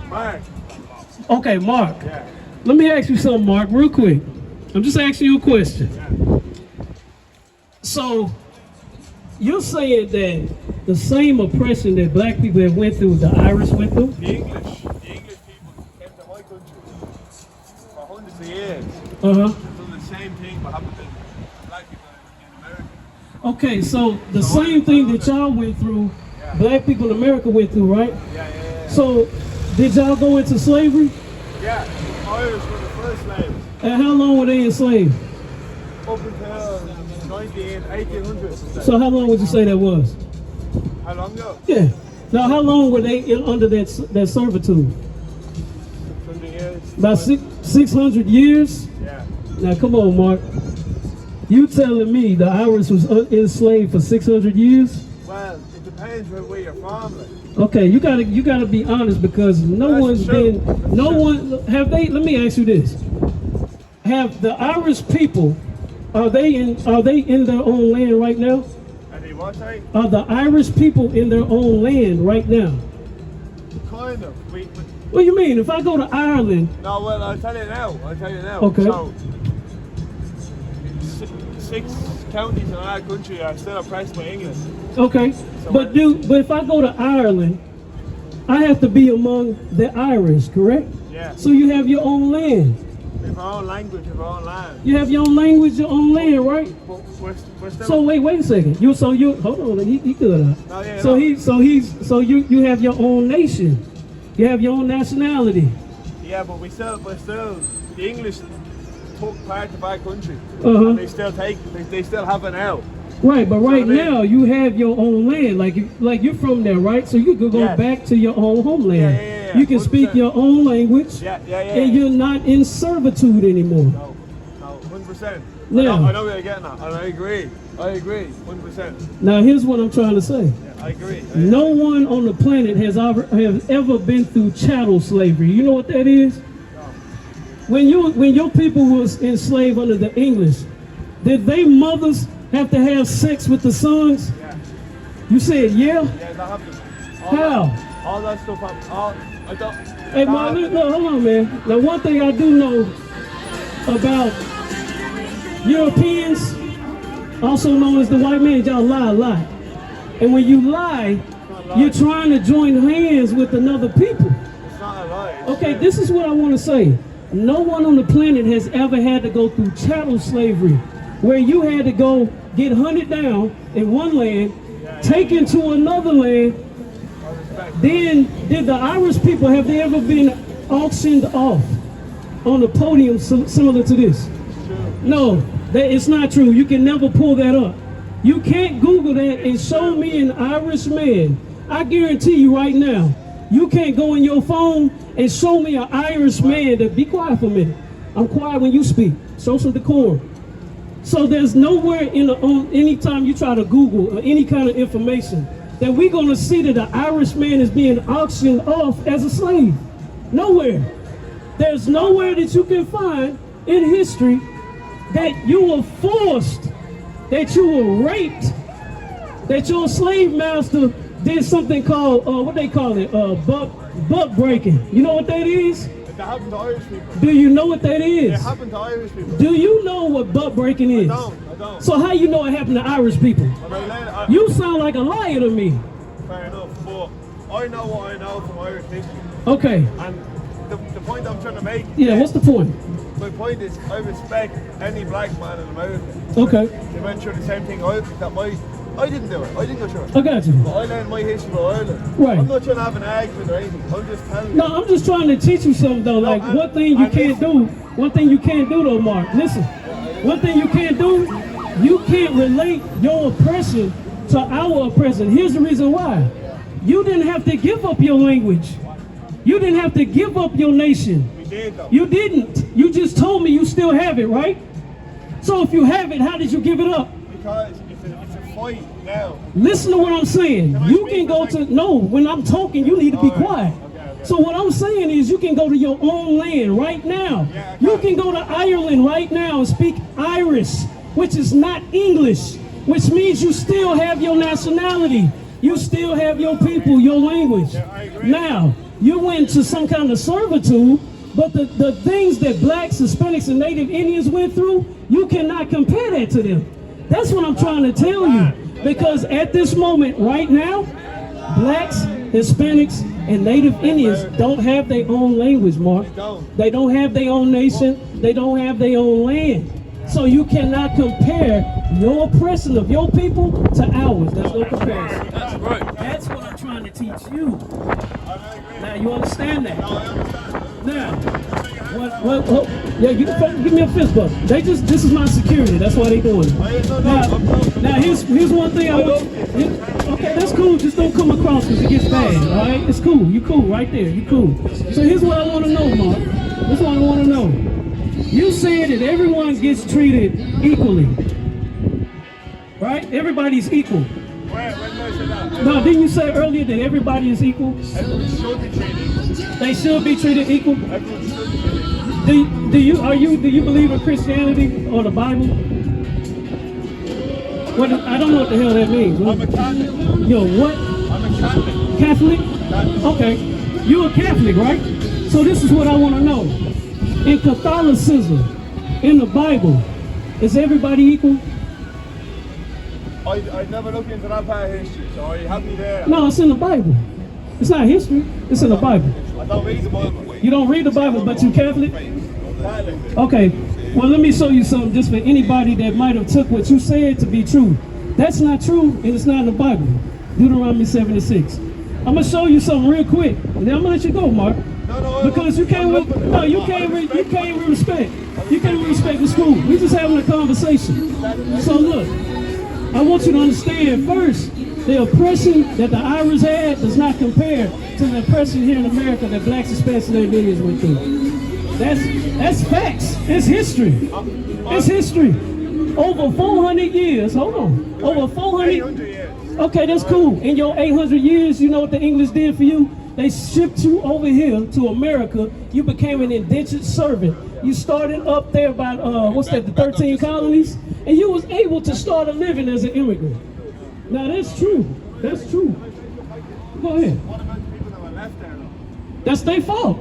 Mark. Okay, Mark. Yeah. Let me ask you something, Mark, real quick. I'm just asking you a question. Yeah. So, you're saying that the same oppression that black people have went through, the Irish went through? The English people came to my country for hundreds of years. Uh-huh. Done the same thing what happened to black people in America. Okay, so the same thing that y'all went through, black people in America went through, right? Yeah. So, did y'all go into slavery? Yeah, Irish were the first slaves. And how long were they enslaved? Up until 1800s. So how long would you say that was? How long ago? Yeah. Now, how long were they under that servitude? 600 years. About 600 years? Yeah. Now, come on, Mark. You telling me the Irish was enslaved for 600 years? Well, it depends where you're from. Like. Okay, you gotta be honest, because no one's been, no one, have they, let me ask you this. Have the Irish people, are they in their own land right now? Are they what, sorry? Are the Irish people in their own land right now? Kind of. What do you mean? If I go to Ireland? No, well, I'll tell you now. Okay. So, six counties in our country are still oppressed by England. Okay. So But if I go to Ireland, I have to be among the Irish, correct? Yeah. So you have your own land. We have our own language, we have our own land. You have your own language, your own land, right? But we're still... So wait a second. Hold on. He good. No, yeah, So no. you have your own nation. You have your own nationality. Yeah, but we're still the English took part of our country. Uh-huh. And they still have it now. Right, but right So they- now you have your own land. Like you're from there, right? So you could go Yes. back to your own homeland. Yeah. You can speak 100%. your own language. Yeah. And you're not in servitude anymore. No, 100%. Yeah. I know where you're getting at, and I agree, 100%. Now here's what I'm trying to say. Yeah, I agree. No one on the planet has ever been through chattel slavery. You know what that is? When your people was enslaved under the English, did they mothers have to have sex with the sons? Yeah. You said yeah? Yeah, that happened. How? All that stuff happened. I don't... Hey, man, look, hold on, man. Now, one thing I do know about Europeans, also known as the white man, y'all lie a lot. And when you lie, you're trying to join hands with another people. It's not a lie. Okay, this is what I want to say. No one on the planet has ever had to go through chattel slavery, where you had to go get hunted down in one land, taken to another land. Then, did the Irish people, have they ever been auctioned off on a podium similar to this? No, it's not true. You can never pull that up. You can't Google that and show me an Irish man. I guarantee you right now, you can't go in your phone and show me an Irish man. Be quiet for a minute. I'm quiet when you speak. Show some decorum. So there's nowhere anytime you try to Google or any kind of information that we're going to see that the Irish man is being auctioned off as a slave. Nowhere. There's nowhere that you can find in history that you were forced, that you were raped, that your slave master did something called, what they call it, butt breaking. You know what that is? That happened to Irish people. Do you know what that is? It happened to Irish people. Do you know what butt breaking is? I don't. So how you know it happened to Irish people? I You sound like a liar to me. Fair enough, but I know what I know from Irish history. Okay. And the point I'm trying to make... Yeah, what's the point? My point is, I respect any black man in America. Okay. They went through the same thing I didn't do it. I didn't go through it. I got you. But I learned my history about Ireland. Right. I'm not trying to have an argument or anything. I'm just telling you. No, I'm just trying to teach you something though. Like one thing you can't do though, Mark. Listen. One thing you can't do, you can't relate your oppression to our oppression. Here's the reason why. You didn't have to give up your language. You didn't have to give up your nation. We did though. You didn't. You just told me you still have it, right? So if you have it, how did you give it up? Because it's a fight now. Listen to what I'm saying. You can go to, no, when I'm talking, you need to be quiet. Okay. So what I'm saying is you can go to your own land right now. Yeah, You can go to Ireland right now and speak Irish, which is not English, which means you still have your nationality. You still have your people, your language. Yeah, I agree. Now, You went to some kind of servitude, but the things that blacks, Hispanics, and Native Indians went through, you cannot compare that to them. That's what I'm trying to tell you. Because at this moment, right now, blacks, Hispanics, and Native Indians don't have their own language, Mark. They don't have their own nation. They don't have their own land. So you cannot compare your oppression of your people to ours. There's no comparison. That's right. That's what I'm trying to teach you. Now you understand that? Now, what yeah, you can give me a fist bump. This is my security. That's why they doing it. Now here's one thing I want. Okay, that's cool. Just don't come across because it gets bad. All right, it's cool. You cool right there. You cool. So here's what I want to know, Mark. This is what I want to know. You said that everyone gets treated equally, right? Everybody's equal. No, didn't you say earlier that everybody is equal? They should be treated equal. Do you believe in Christianity or the Bible? What I don't know what the hell that means. I'm a Catholic. Yo, what? I'm a Catholic. Catholic? Okay. You're a Catholic, right? So this is what I want to know. In Catholicism, in the Bible, is everybody equal? I never looked into that part of history, so are you happy there? No, it's in the Bible. It's not history. It's in the Bible. I don't read the Bible. You don't read the Bible, but you Catholic? Catholic. Okay. Well, let me show you something just for anybody that might have took what you said to be true. That's not true, and it's not in the Bible. Deuteronomy 76. I'm gonna show you something real quick, and then I'm gonna let you go, Mark. Because you can't respect the school. We're just having a conversation. So look, I want you to understand first, the oppression that the Irish had does not compare to the oppression here in America that blacks, Hispanics, and Native Indians went through. That's facts. It's history. It's history. Over 400 years. Hold on. Over 400 years. Okay, that's cool. In your 800 years, you know what the English did for you? They shipped you over here to America. You became an indentured servant. You started up there by, the 13 colonies? And you was able to start a living as an immigrant. Now that's true. That's true. Go ahead. What about the people that were left there though? That's their fault.